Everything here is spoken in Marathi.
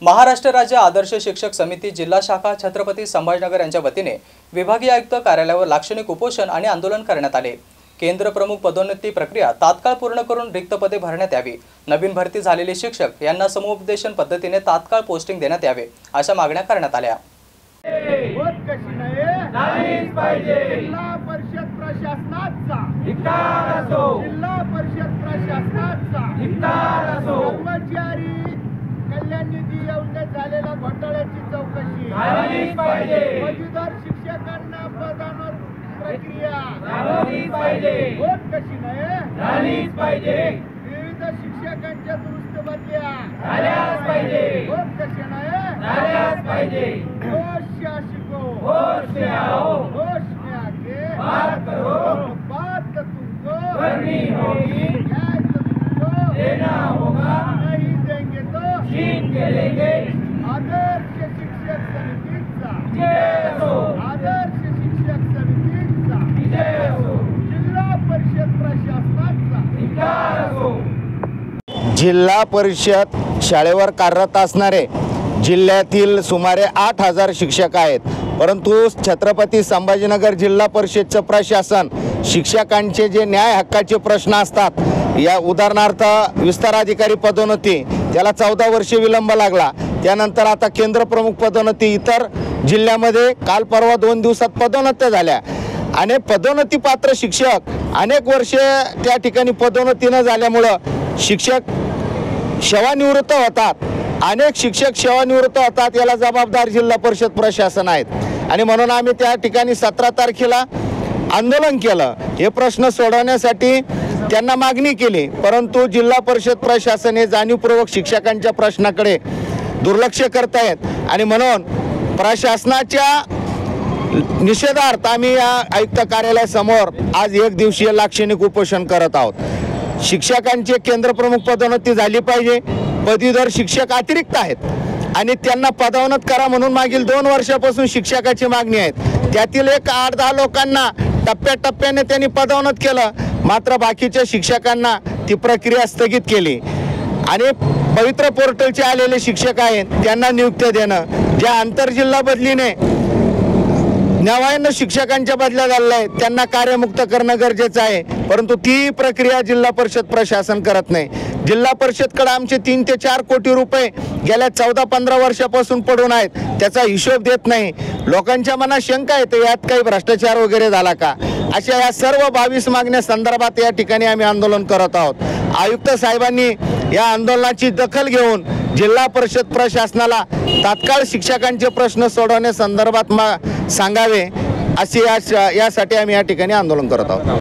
महाराष्ट्र राज्य आदर्श शिक्षक समिती जिल्हा शाखा छत्रपती संभाजीनगर यांच्या वतीने विभागीय आयुक्त कार्यालयावर लाक्षणिक उपोषण आणि आंदोलन करण्यात आले। केंद्र प्रमुख पदोन्नती प्रक्रिया तात्काळ पूर्ण करून रिक्त पदे भरण्यात यावी, नवीन भरती झालेले शिक्षक यांना समुपदेशन पद्धतीने तात्काळ पोस्टिंग देण्यात यावे अशा मागण्या करण्यात आल्या। कल्याण निधी योजनेत झालेल्या घोटाळ्याची चौकशी झालीच पाहिजे। पदवीधर शिक्षकांना पदोन्नती प्रक्रिया झालीच पाहिजे। होत कशी नाही झालीच पाहिजे। विविध शिक्षकांच्या दुरुस्त बदल्या झाल्याच पाहिजे। होत कशी नाही झाल्याच पाहिजे। होश शासको होश में आओ, होश में आके बात करो, बात तुमको करनी होगी, न्याय तुमको देना होगा, नहीं देंगे तो छीन के लेंगे। आदर्श शिक्षक समितीचा जय हो, आदर्श शिक्षक समितीचा जय हो, जिल्हा परिषद प्रशासनाचा धिक्कार हो। जिल्हा परिषद शाळेवर कार्यरत असणारे जिल्ह्यातील सुमारे 8000 शिक्षक आहेत, परंतु छत्रपती संभाजीनगर जिल्हा परिषदचं प्रशासन शिक्षकांचे जे न्याय हक्काचे प्रश्न असतात, या उदाहरणार्थ विस्तार अधिकारी पदोन्नती त्याला 14 वर्षे विलंब लागला। त्यानंतर आता केंद्र प्रमुख पदोन्नती इतर जिल्ह्यामध्ये काल परवा 2 दिवसात पदोन्नत्या झाल्या। अनेक पदोन्नती पात्र शिक्षक अनेक वर्षे त्या ठिकाणी पदोन्नती न झाल्यामुळं शिक्षक सेवानिवृत्त होतात। अनेक शिक्षक सेवानिवृत्त होतात, याला जबाबदार जिल्हा परिषद प्रशासन आहेत आणि म्हणून आम्ही त्या ठिकाणी 17 तारखेला आंदोलन केलं। हे प्रश्न सोडवण्यासाठी त्यांना मागणी केली, परंतु जिल्हा परिषद प्रशासन हे जाणीवपूर्वक शिक्षकांच्या प्रश्नाकडे दुर्लक्ष करत आहेत आणि म्हणून प्रशासनाच्या निषेधार्थ आम्ही या आयुक्त कार्यालयासमोर आज 1 दिवसीय लाक्षणिक उपोषण करत आहोत। शिक्षकांचे केंद्र प्रमुख पदोन्नती झाली पाहिजे। पदवीधर शिक्षक अतिरिक्त आहेत आणि त्यांना पदोन्नत करा म्हणून मागील 2 वर्षापासून शिक्षकाची मागणी आहे। त्यातील एक 8-10 लोकांना टप्प्याटप्प्याने त्यांनी पदोन्नत केलं, मात्र बाकीच्या शिक्षकांना ती प्रक्रिया स्थगित केली आणि पवित्र पोर्टलचे आलेले शिक्षक आहेत त्यांना नियुक्त्या देणं, ज्या आंतरजिल्हा बदलीने नव्यानं शिक्षकांच्या बदल्या झालेल्या आहेत त्यांना कार्यमुक्त करणं गरजेचं आहे, परंतु ती प्रक्रिया जिल्हा परिषद प्रशासन करत नाही। जिल्हा परिषदकडे आमचे 3 ते 4 कोटी रुपये गेल्या 14-15 वर्षापासून पडून आहेत, त्याचा हिशोब देत नाही। लोकांच्या मनात शंका येते यात काही भ्रष्टाचार वगैरे झाला का, अशा या सर्व 22 मागण्या संदर्भात या ठिकाणी आम्ही आंदोलन करत आहोत। आयुक्त साहेबांनी या आंदोलनाची दखल घेऊन जिल्हा परिषद प्रशासनाला तात्काळ शिक्षकांचे प्रश्न सोडवण्यासंदर्भात सांगावे असे यासाठी आम्ही या ठिकाणी आंदोलन करत आहोत।